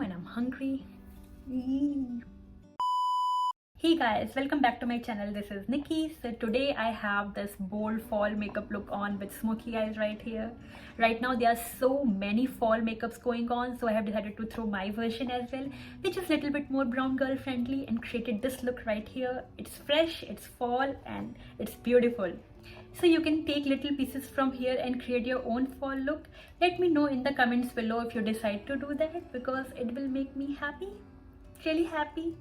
and I'm hungry. Hey guys, welcome back to my channel. This is Nikki. So today I have this bold fall makeup look on with smoky eyes right here. Right now there are so many fall makeups going on, so I have decided to throw my version as well, which is a little bit more brown girl friendly, and created this look right here. It's fresh, it's fall, and it's beautiful. So you can take little pieces from here and create your own fall look. Let me know in the comments below if you decide to do that, because it will make me happy, really happy.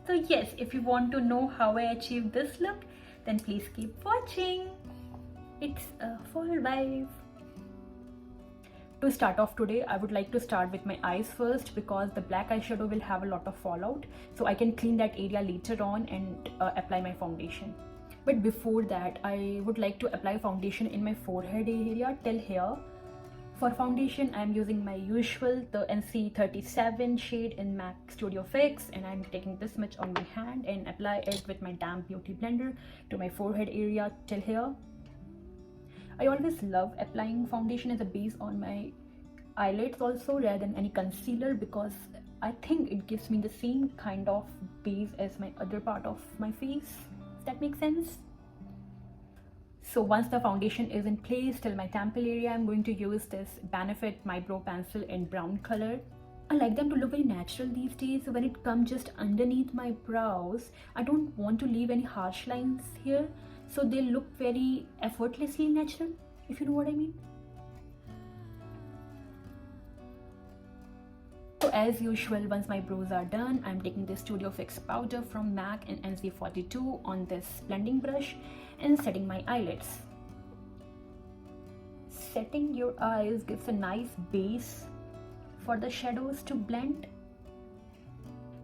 So yes, if you want to know how I achieved this look, then please keep watching. It's a fall vibe. To start off today, I would like to start with my eyes first, because the black eyeshadow will have a lot of fallout, so I can clean that area later on and apply my foundation. But before that, I would like to apply foundation in my forehead area till here. For foundation, I am using my usual, the NC37 shade in MAC Studio Fix, and I'm taking this much on my hand and apply it with my damp beauty blender to my forehead area till here. I always love applying foundation as a base on my eyelids also, rather than any concealer, because I think it gives me the same kind of base as my other part of my face, if that makes sense. So once the foundation is in place till my temple area, I'm going to use this Benefit My Brow Pencil in brown color. I like them to look very natural these days, so when it comes just underneath my brows, I don't want to leave any harsh lines here, so they look very effortlessly natural, if you know what I mean. So as usual, once my brows are done, I'm taking this Studio Fix powder from MAC in NC42 on this blending brush and setting my eyelids. Setting your eyes gives a nice base for the shadows to blend.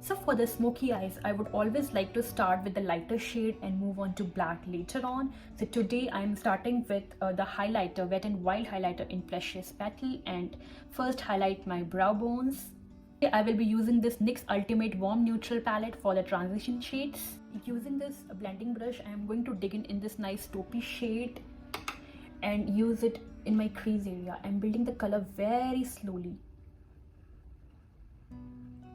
So for the smoky eyes, I would always like to start with the lighter shade and move on to black later on. So today I'm starting with the highlighter, Wet n Wild highlighter in Precious Petal, and first highlight my brow bones. I will be using this NYX Ultimate Warm Neutral palette for the transition shades. Using this blending brush, I am going to dig in this nice taupey shade and use it in my crease area. I'm building the color very slowly.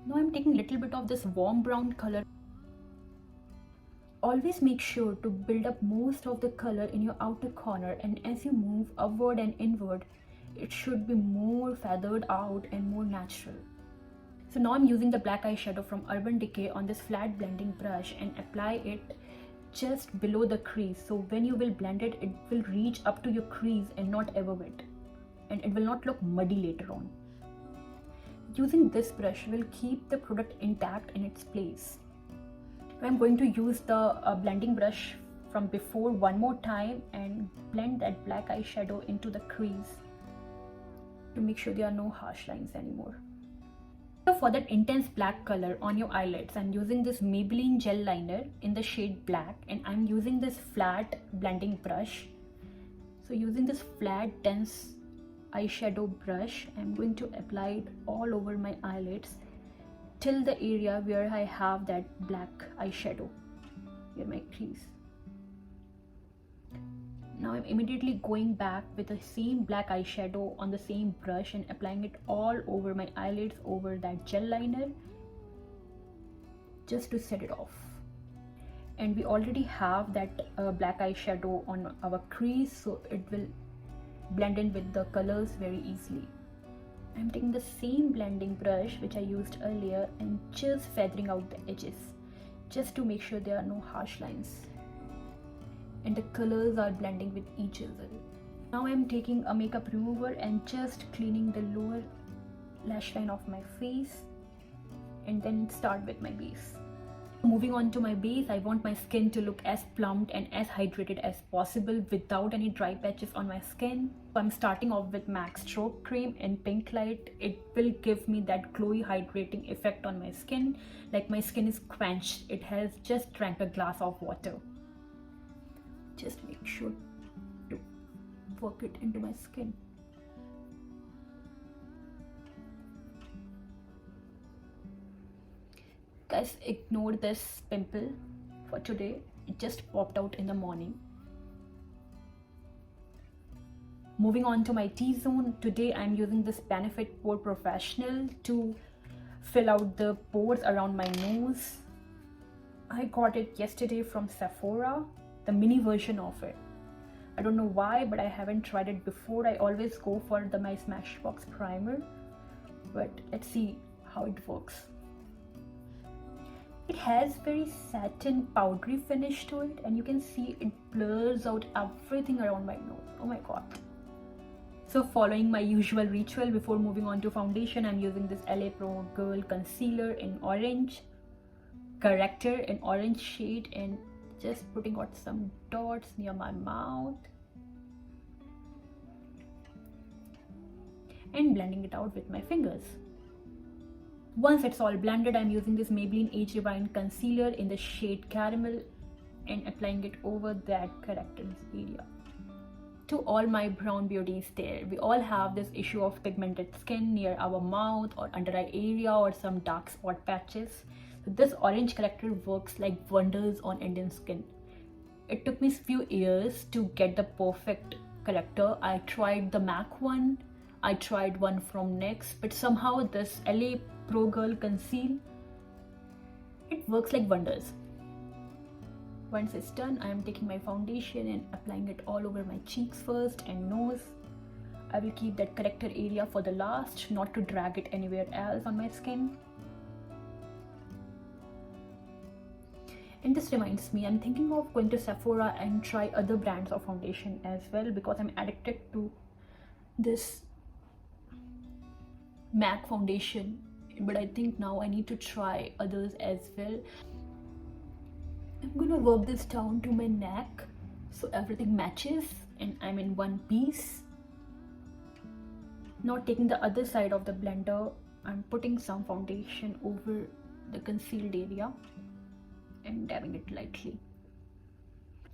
Now I'm taking a little bit of this warm brown color. Always make sure to build up most of the color in your outer corner, and as you move upward and inward, it should be more feathered out and more natural. So now I'm using the black eyeshadow from Urban Decay on this flat blending brush and apply it just below the crease. So when you will blend it, it will reach up to your crease and not above it, and it will not look muddy later on. Using this brush will keep the product intact in its place. I'm going to use the blending brush from before one more time and blend that black eyeshadow into the crease to make sure there are no harsh lines anymore. So for that intense black color on your eyelids, I'm using this Maybelline Gel liner in the shade black, and I'm using this flat blending brush. So using this flat dense eyeshadow brush, I'm going to apply it all over my eyelids till the area where I have that black eyeshadow, near my crease. Now I'm immediately going back with the same black eyeshadow on the same brush and applying it all over my eyelids over that gel liner, just to set it off. And we already have that black eyeshadow on our crease, so it will blend in with the colors very easily. I'm taking the same blending brush which I used earlier and just feathering out the edges, just to make sure there are no harsh lines and the colors are blending with each other. Now I'm taking a makeup remover and just cleaning the lower lash line of my face, and then start with my base. Moving on to my base, I want my skin to look as plumped and as hydrated as possible without any dry patches on my skin. So I'm starting off with MAC Stroke Cream in Pink Light. It will give me that glowy hydrating effect on my skin, like my skin is quenched. It has just drank a glass of water. Just make sure to work it into my skin. Guys, ignore this pimple for today. It just popped out in the morning. Moving on to my T-zone, today I'm using this Benefit Pore Professional to fill out the pores around my nose. I got it yesterday from Sephora, the mini version of it. I don't know why, but I haven't tried it before. I always go for my Smashbox primer, but let's see how it works. It has very satin powdery finish to it, and you can see it blurs out everything around my nose. Oh my god. So following my usual ritual before moving on to foundation, I'm using this LA Pro Girl concealer in orange, corrector in orange shade, and just putting out some dots near my mouth and blending it out with my fingers. Once it's all blended, I'm using this Maybelline Age Rewind concealer in the shade Caramel and applying it over that corrector's area. To all my brown beauties there, we all have this issue of pigmented skin near our mouth or under eye area or some dark spot patches. So this orange corrector works like wonders on Indian skin. It took me a few years to get the perfect corrector. I tried the MAC one, I tried one from NYX, but somehow this LA Pro Girl Conceal, it works like wonders. Once it's done, I am taking my foundation and applying it all over my cheeks first and nose. I will keep that corrector area for the last, not to drag it anywhere else on my skin. And this reminds me, I'm thinking of going to Sephora and try other brands of foundation as well, because I'm addicted to this MAC foundation, but I think now I need to try others as well. I'm gonna work this down to my neck so everything matches and I'm in one piece. Now taking the other side of the blender, I'm putting some foundation over the concealed area and dabbing it lightly.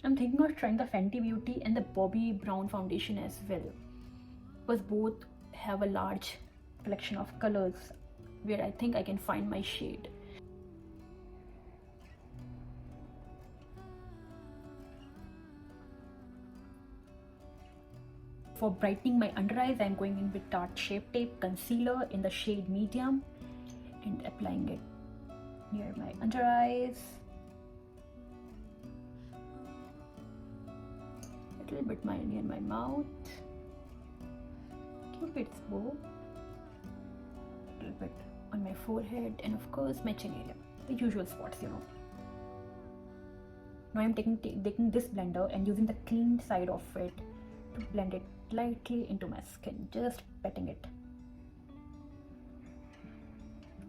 I'm thinking of trying the Fenty Beauty and the Bobbi Brown foundation as well, because both have a large collection of colors where I think I can find my shade. For brightening my under eyes, I'm going in with Tarte Shape Tape Concealer in the shade Medium and applying it near my under eyes, a little bit near my mouth, Cupid's bow, a little bit on my forehead, and of course my chin area, the usual spots, you know. Now I'm taking this blender and using the clean side of it to blend it lightly into my skin, just patting it.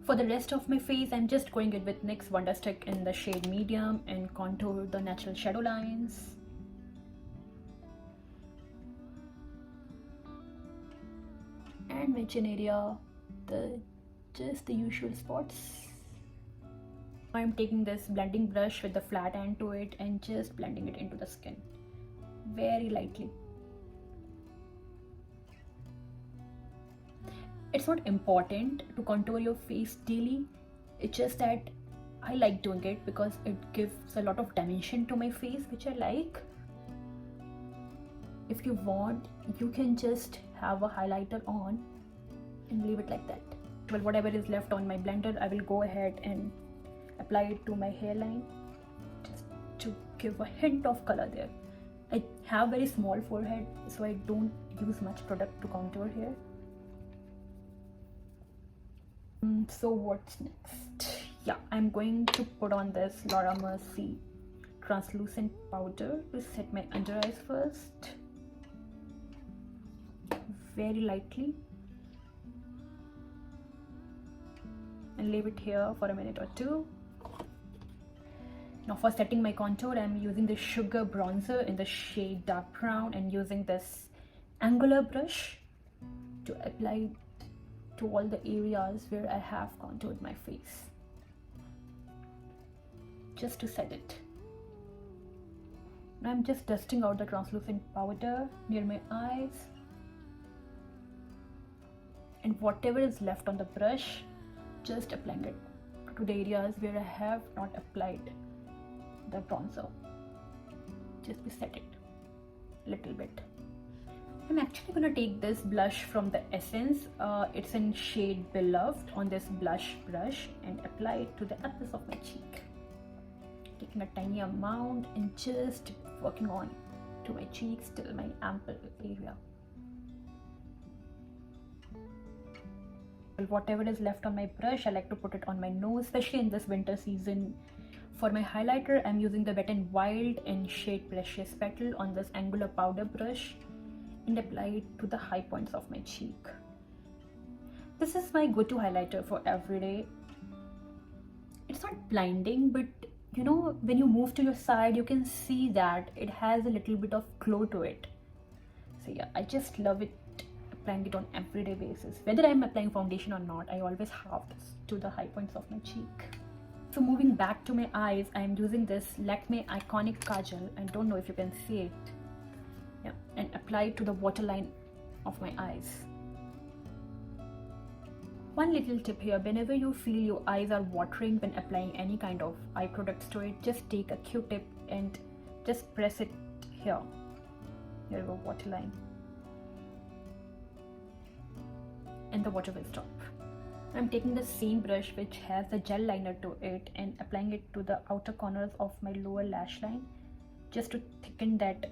For the rest of my face, I'm just going in with NYX Wonder Stick in the shade Medium and contour the natural shadow lines. And my chin area, just the usual spots. I'm taking this blending brush with the flat end to it and just blending it into the skin very lightly. It's not important to contour your face daily, it's just that I like doing it because it gives a lot of dimension to my face, which I like. If you want, you can just have a highlighter on and leave it like that. Well, whatever is left on my blender, I will go ahead and apply it to my hairline just to give a hint of color there. I have very small forehead, so I don't use much product to contour here. So what's next? Yeah, I'm going to put on this Laura Mercier translucent powder to set my under eyes first, very lightly, and leave it here for a minute or two. Now for setting my contour, I'm using the Sugar Bronzer in the shade Dark Brown and using this angular brush to apply to all the areas where I have contoured my face, just to set it. Now I'm just dusting out the translucent powder near my eyes, and whatever is left on the brush, just applying it to the areas where I have not applied the bronzer, just to set it a little bit. I'm actually gonna take this blush from the Essence. It's in shade Beloved on this blush brush and apply it to the apples of my cheek. Taking a tiny amount and just working on to my cheeks till my ample area. Whatever is left on my brush, I like to put it on my nose, especially in this winter season. For my highlighter, I'm using the Wet n Wild in shade Precious Petal on this angular powder brush and apply it to the high points of my cheek. This is my go-to highlighter for everyday. It's not blinding, but you know, when you move to your side, you can see that it has a little bit of glow to it. So yeah, I just love it, applying it on everyday basis. Whether I'm applying foundation or not, I always have this to the high points of my cheek. So moving back to my eyes, I'm using this Lakme Iconic Kajal. I don't know if you can see it. Yeah, and apply it to the waterline of my eyes. One little tip here, whenever you feel your eyes are watering when applying any kind of eye products to it, just take a Q-tip and just press it here. Here you go, waterline. And the water will stop. I'm taking the same brush which has the gel liner to it and applying it to the outer corners of my lower lash line just to thicken that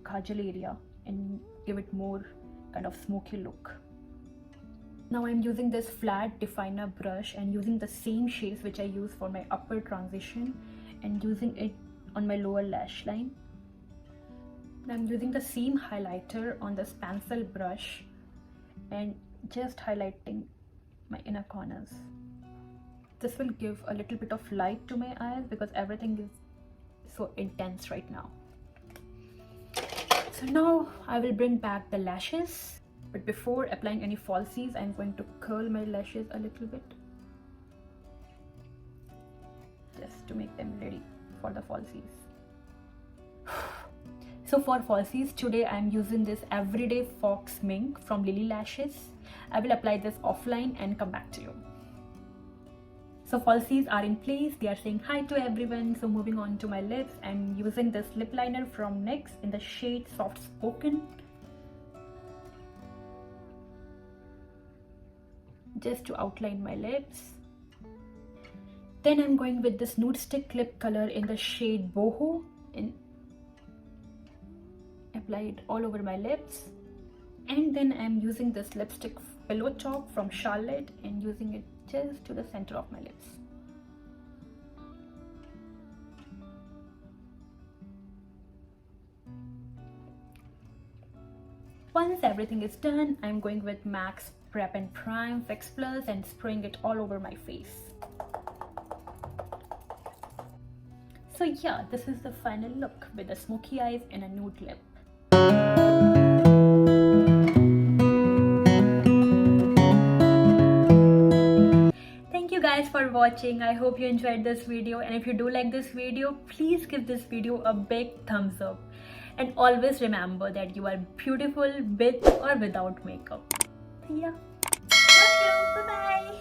kajal area and give it more kind of smoky look. Now I'm using this flat definer brush and using the same shades which I use for my upper transition and using it on my lower lash line. I'm using the same highlighter on this pencil brush and just highlighting my inner corners. This will give a little bit of light to my eyes because everything is so intense right now. So now I will bring back the lashes, but before applying any falsies, I'm going to curl my lashes a little bit just to make them ready for the falsies. So for falsies, today I'm using this Everyday Fox Mink from Lily Lashes. I will apply this offline and come back to you. So falsies are in place, they are saying hi to everyone. So moving on to my lips, I'm using this lip liner from NYX in the shade Soft Spoken. Just to outline my lips. Then I'm going with this nude stick lip color in the shade Boho and apply it all over my lips. And then I'm using this lipstick Pillow Talk from Charlotte and using it just to the center of my lips. Once everything is done, I'm going with MAC's Prep and Prime Fix Plus and spraying it all over my face. So yeah, this is the final look with the smoky eyes and a nude lip. Thank you guys for watching. I hope you enjoyed this video, and if you do like this video, please give this video a big thumbs up. And always remember that you are beautiful with or without makeup. Yeah. Love you. Bye bye.